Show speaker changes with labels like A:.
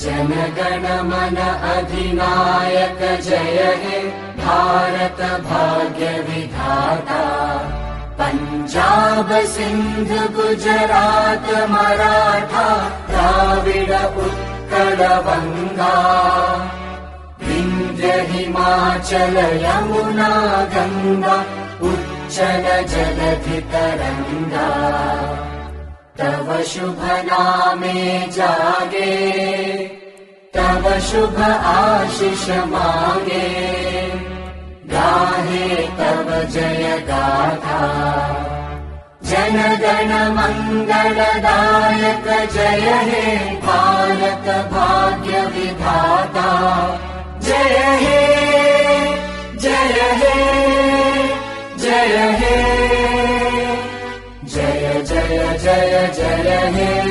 A: जनगण मन अधिनायक जय हे भारत भाग्य विधाता। पंजाब सिंध गुजरात मराठा द्राविड उत्कल बंगा। विंध्य हिमाचल यमुना गंगा उच्चल जलधि तरंगा। तव शुभ नामे जागे तव शुभ आशीष मांगे। गाहे तव जय गाथा जनगण मंगलदायक जय हे भारत भाग्य विधाता। जय हे जय हे जय हे जय जय जय जय हे।